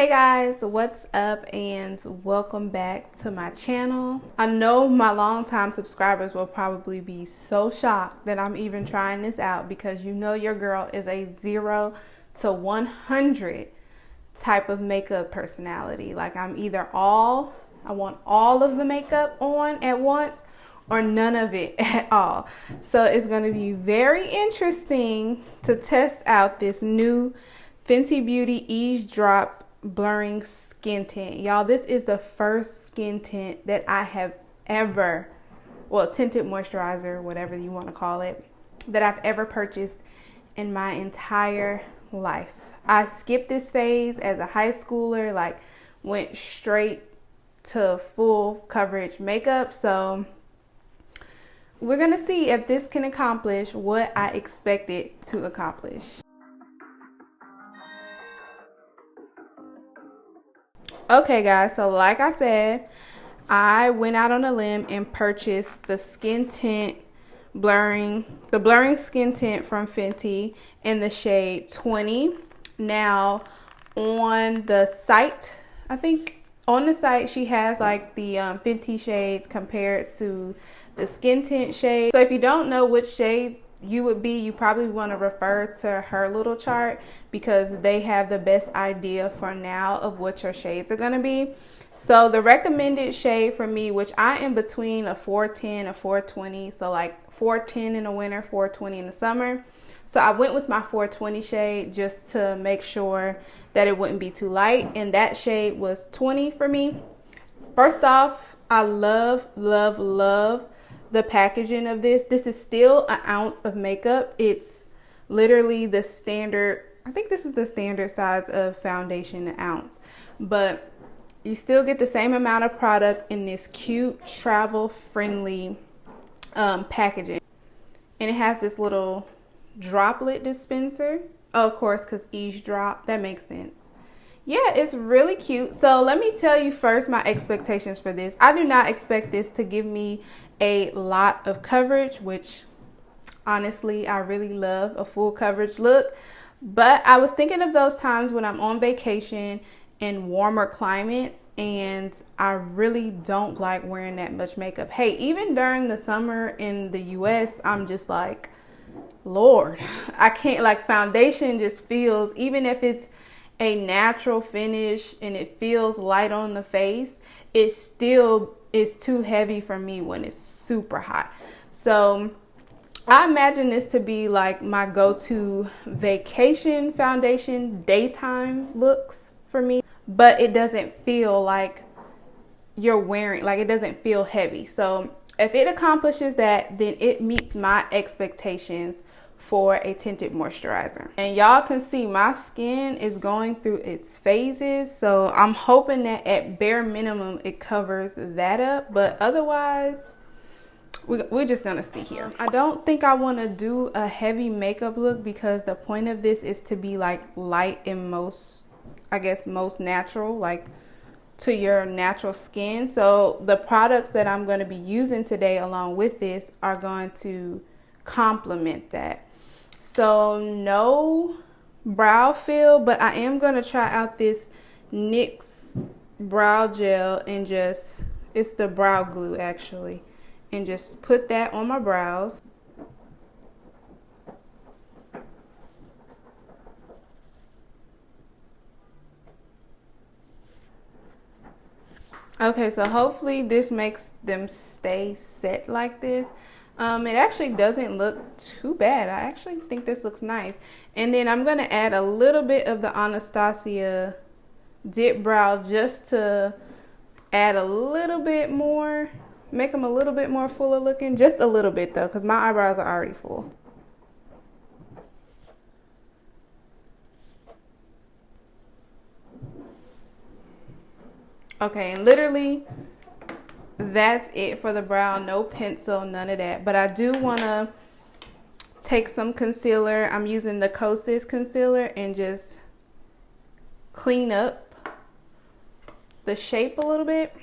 Hey guys, what's up and welcome back to my channel. I know my longtime subscribers will probably be so shocked that I'm even trying this out because you know your girl is a 0 to 100 type of makeup personality. Like I want all of the makeup on at once or none of it at all. So it's going to be very interesting to test out this new Fenty Beauty Eaze Drop blurring skin tint. Y'all, this is the first skin tint that I have ever, well, tinted moisturizer, whatever you want to call it, that I've ever purchased in my entire life. I skipped this phase as a high schooler, like went straight to full coverage makeup. So we're gonna see if this can accomplish what I expect it to accomplish. Okay guys, so like I said, I went out on a limb and purchased the skin tint blurring skin tint from Fenty in the shade 20. Now on the site, I think on the site she has like the Fenty shades compared to the skin tint shade. So if you don't know which shade you would be, you probably want to refer to her little chart because they have the best idea for now of what your shades are going to be. So the recommended shade for me, which I am between a 410, a 420, so like 410 in the winter, 420 in the summer. So I went with my 420 shade just to make sure that it wouldn't be too light, and that shade was 20 for me. First off, I love the packaging of this. This is still an ounce of makeup. It's literally the standard, I think this is the standard size of foundation, an ounce, but you still get the same amount of product in this cute travel friendly packaging. And it has this little droplet dispenser. Oh, of course, because Eaze drop, that makes sense. Yeah, it's really cute. So let me tell you first my expectations for this. I do not expect this to give me a lot of coverage, which honestly I really love a full coverage look, but I was thinking of those times when I'm on vacation in warmer climates and I really don't like wearing that much makeup. Hey, even during the summer in the US, I'm just like, Lord, I can't, like foundation just feels, even if it's a natural finish and it feels light on the face, it still is too heavy for me when it's super hot. So I imagine this to be like my go-to vacation foundation daytime looks for me, but it doesn't feel like you're wearing, like it doesn't feel heavy. So if it accomplishes that, then it meets my expectations for a tinted moisturizer. And y'all can see my skin is going through its phases, so I'm hoping that at bare minimum it covers that up, but otherwise we're just gonna see here. I don't think I want to do a heavy makeup look because the point of this is to be like light and most natural, like to your natural skin. So the products that I'm going to be using today along with this are going to complement that. So no brow fill, but I am going to try out this NYX brow gel and just, it's the brow glue actually, and just put that on my brows. Okay, so hopefully this makes them stay set like this. It actually doesn't look too bad. I actually think this looks nice. And then I'm going to add a little bit of the Anastasia dip brow just to add a little bit more, make them a little bit more fuller looking. Just a little bit though, because my eyebrows are already full. Okay, and literally that's it for the brow. No pencil, none of that. But I do want to take some concealer. I'm using the Kosas concealer and just clean up the shape a little bit.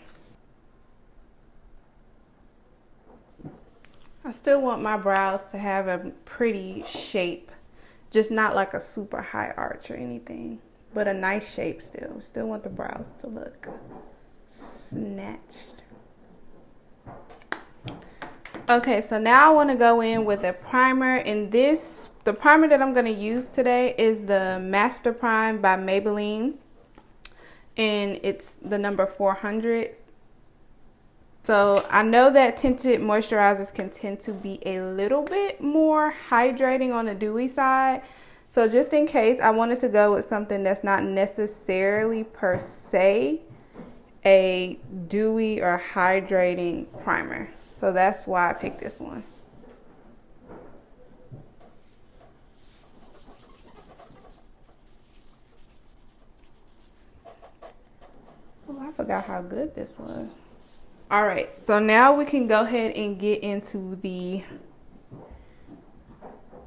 I still want my brows to have a pretty shape, just not like a super high arch or anything. but a nice shape still. Still want the brows to look snatched. Okay, so now I want to go in with a primer, and the primer that I'm going to use today is the Master Prime by Maybelline, and it's the number 400. So I know that tinted moisturizers can tend to be a little bit more hydrating on the dewy side. So just in case, I wanted to go with something that's not necessarily per se a dewy or hydrating primer. So that's why I picked this one. Oh, I forgot how good this was. All right, so now we can go ahead and get into the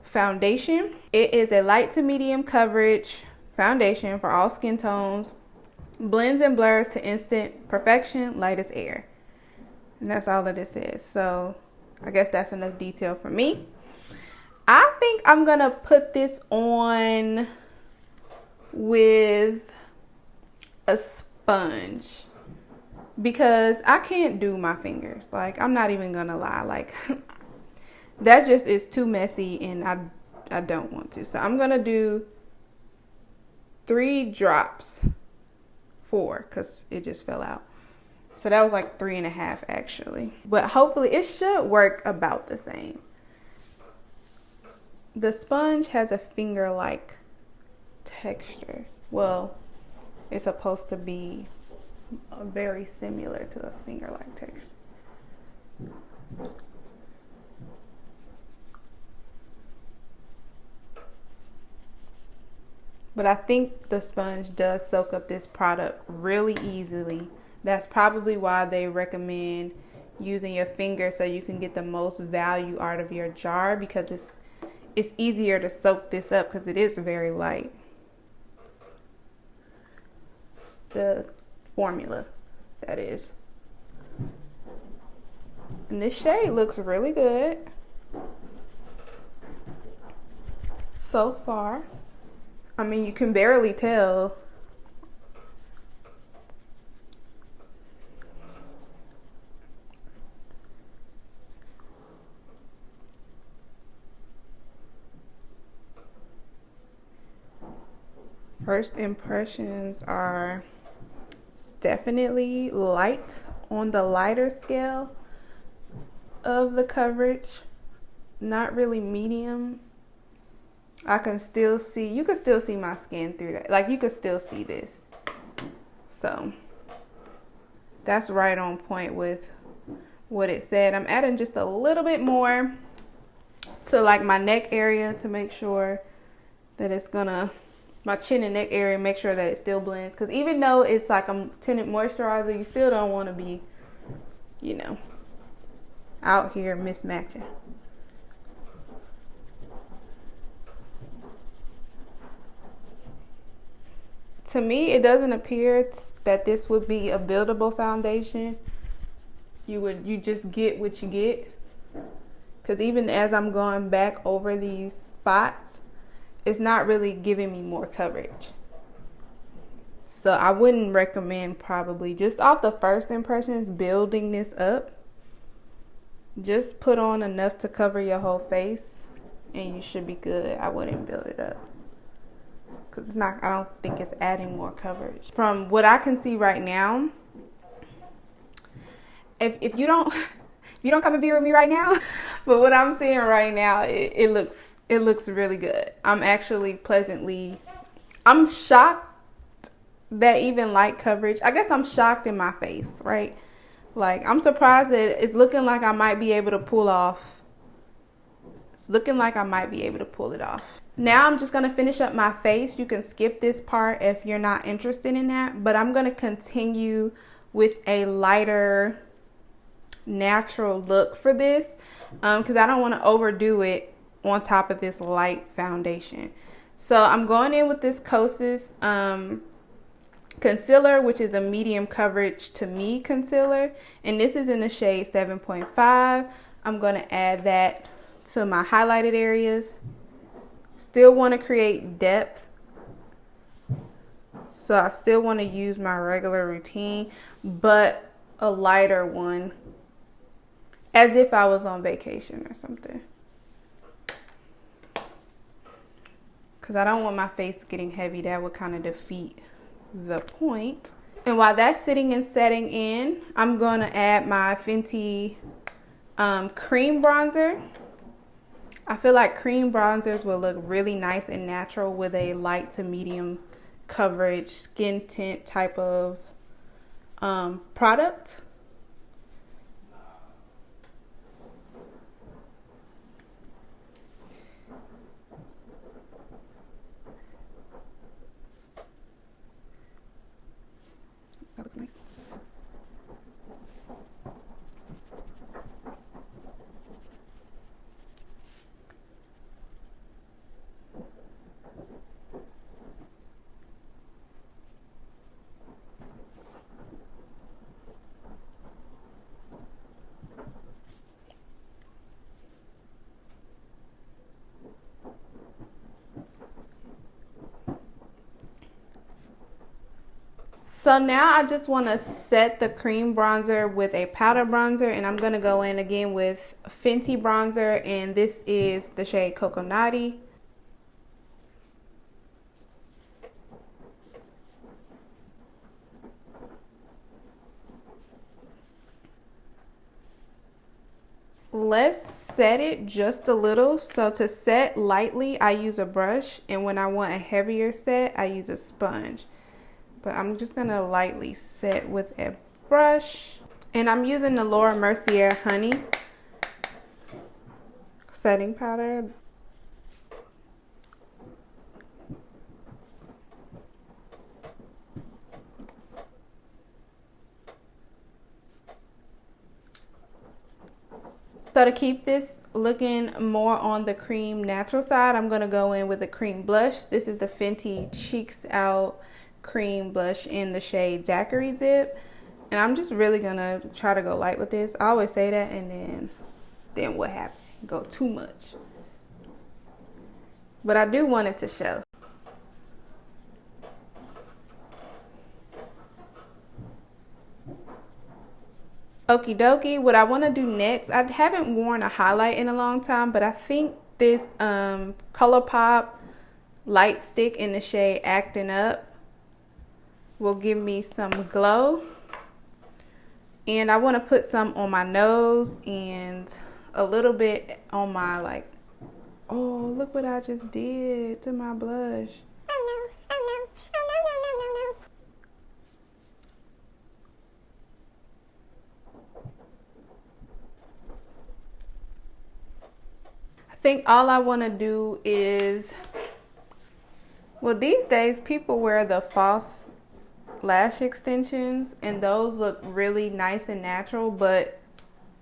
foundation. It is a light to medium coverage foundation for all skin tones. Blends and blurs to instant perfection, light as air. And that's all that it says. So I guess that's enough detail for me. I think I'm gonna put this on with a sponge because I can't do my fingers. Like, I'm not even gonna lie. Like, that just is too messy and I don't want to. So I'm gonna do 3 drops. 4 because it just fell out. So that was like 3.5 actually. But hopefully it should work about the same. The sponge has a finger-like texture. Well, it's supposed to be very similar to a finger-like texture. But I think the sponge does soak up this product really easily. That's probably why they recommend using your finger so you can get the most value out of your jar, because it's easier to soak this up because it is very light. The formula, that is. And this shade looks really good so far. I mean, you can barely tell. First impressions are definitely light, on the lighter scale of the coverage. Not really medium. I can still see, you can still see my skin through that. Like, you can still see this. So that's right on point with what it said. I'm adding just a little bit more to like my neck area to make sure that it's gonna, my chin and neck area, make sure that it still blends. Because even though it's like a tinted moisturizer, you still don't want to be, you know, out here mismatching. To me, it doesn't appear that this would be a buildable foundation. You just get what you get. Because even as I'm going back over these spots, it's not really giving me more coverage. So I wouldn't recommend, probably just off the first impressions, building this up. Just put on enough to cover your whole face and you should be good. I wouldn't build it up, because it's not, I don't think it's adding more coverage. From what I can see right now, if you don't come and be with me right now, but what I'm seeing right now, it looks really good. I'm actually I'm shocked that even light coverage, I guess I'm shocked in my face, right? Like, I'm surprised that it's looking like I might be able to pull off. It's looking like I might be able to pull it off. Now I'm just going to finish up my face. You can skip this part if you're not interested in that. But I'm going to continue with a lighter, natural look for this. Because I don't want to overdo it on top of this light foundation. So I'm going in with this Kosas concealer, which is a medium coverage to me concealer. And this is in the shade 7.5. I'm going to add that to my highlighted areas. Still want to create depth So I still want to use my regular routine, but a lighter one, as if I was on vacation or something. Because I don't want my face getting heavy. That would kind of defeat the point. And while that's sitting and setting in, I'm going to add my Fenty cream bronzer. I feel like cream bronzers will look really nice and natural with a light to medium coverage skin tint type of product. That looks nice. So now I just want to set the cream bronzer with a powder bronzer, and I'm going to go in again with Fenty bronzer, and this is the shade Coconutty. Let's set it just a little. So to set lightly, I use a brush, and when I want a heavier set, I use a sponge. But I'm just gonna lightly set with a brush. And I'm using the Laura Mercier Honey setting powder. So to keep this looking more on the cream natural side, I'm gonna go in with a cream blush. This is the Fenty Cheeks Out cream blush in the shade Daiquiri Dip, and I'm just really gonna try to go light with this. I always say that, and then what happened? Go too much. But I do want it to show. Okie dokie. What I want to do next, I haven't worn a highlight in a long time, but I think this COLLAB light stick in the shade Acting Up will give me some glow. And I want to put some on my nose and a little bit on my, like, oh, look what I just did to my blush. I think all I want to do is, well, these days people wear the false lash extensions, and those look really nice and natural, but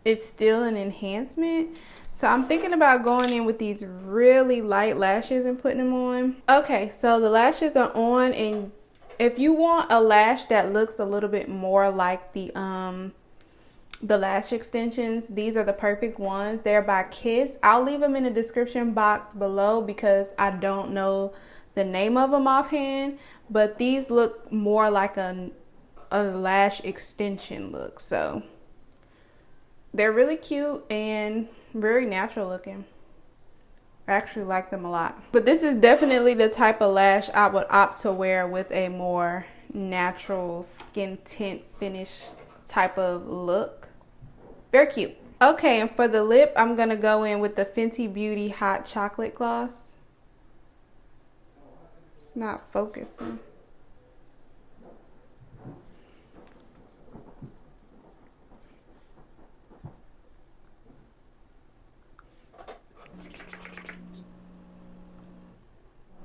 it's still an enhancement. So I'm thinking about going in with these really light lashes and putting them on. Okay, so the lashes are on, and if you want a lash that looks a little bit more like the lash extensions, these are the perfect ones. They're by Kiss. I'll leave them in the description box below because I don't know the name of them offhand, but these look more like a lash extension look. So they're really cute and very natural looking. I actually like them a lot. But this is definitely the type of lash I would opt to wear with a more natural skin tint finish type of look. Very cute. Okay, and for the lip, I'm gonna go in with the Fenty Beauty Hot Chocolate Gloss. It's not focusing.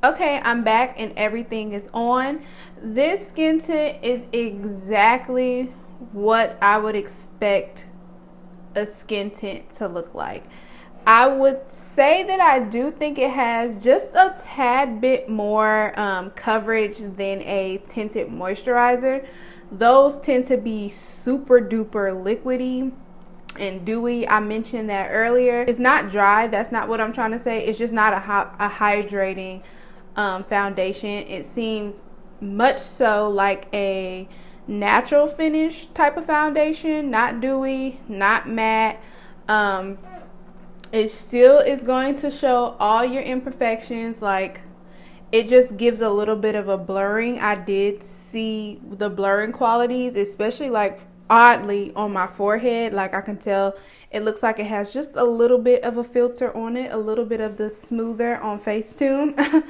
Okay, I'm back and everything is on. This skin tint is exactly what I would expect a skin tint to look like. I would say that I do think it has just a tad bit more coverage than a tinted moisturizer. Those tend to be super duper liquidy and dewy. I mentioned that earlier. It's not dry. That's not what I'm trying to say. It's just not a hydrating foundation. It seems much so like a natural finish type of foundation, not dewy, not matte. It still is going to show all your imperfections. Like, it just gives a little bit of a blurring. I did see the blurring qualities, especially like oddly on my forehead. Like, I can tell it looks like it has just a little bit of a filter on it, a little bit of the smoother on Facetune.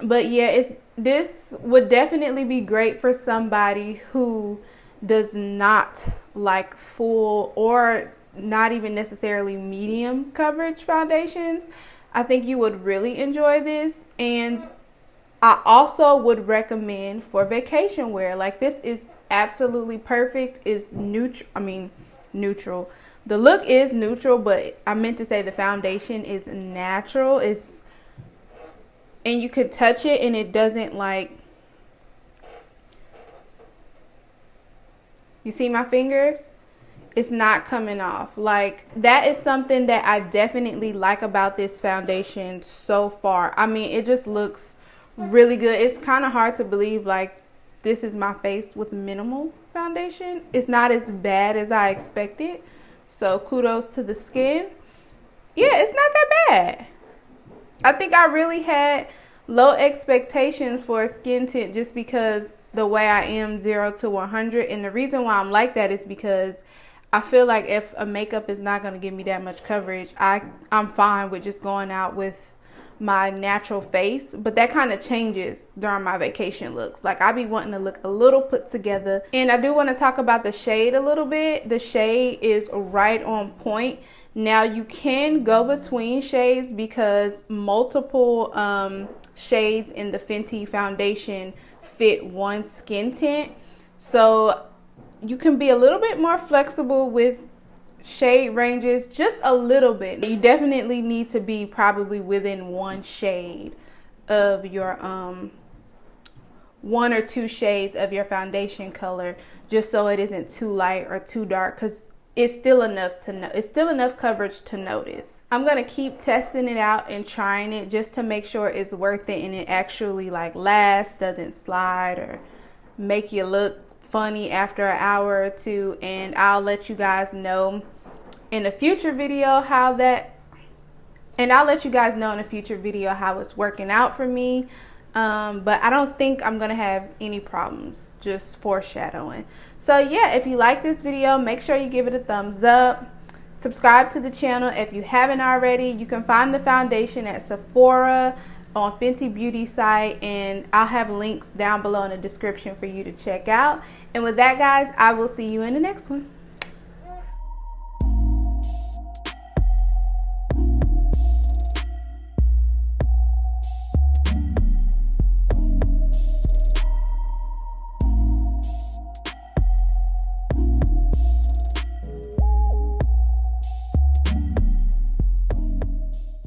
But yeah, this would definitely be great for somebody who does not like full or not even necessarily medium coverage foundations. I think you would really enjoy this. And I also would recommend for vacation wear. Like, this is absolutely perfect. It's neutral. The look is neutral, but I meant to say the foundation is natural. And you could touch it and it doesn't, like, you see my fingers? It's not coming off. Like, that is something that I definitely like about this foundation so far. I mean, it just looks really good. It's kind of hard to believe, like, this is my face with minimal foundation. It's not as bad as I expected. So kudos to the skin. Yeah, it's not that bad. I think I really had low expectations for a skin tint just because the way I am 0 to 100. And the reason why I'm like that is because I feel like if a makeup is not going to give me that much coverage, I'm fine with just going out with my natural face. But that kind of changes during my vacation looks. Like, I be wanting to look a little put together. And I do want to talk about the shade a little bit. The shade is right on point. Now, you can go between shades because multiple shades in the Fenty foundation fit one skin tint. So you can be a little bit more flexible with shade ranges, just a little bit. You definitely need to be probably within one shade of your one or two shades of your foundation color, just so it isn't too light or too dark, because it's still enough to know. It's still enough coverage to notice. I'm gonna keep testing it out and trying it just to make sure it's worth it and it actually like lasts, doesn't slide or make you look funny after an hour or two. And I'll let you guys know in a future video how it's working out for me. But I don't think I'm gonna have any problems, just foreshadowing. So yeah, if you like this video, make sure you give it a thumbs up. Subscribe to the channel if you haven't already. You can find the foundation at Sephora, on Fenty Beauty site, and I'll have links down below in the description for you to check out. And with that, guys, I will see you in the next one.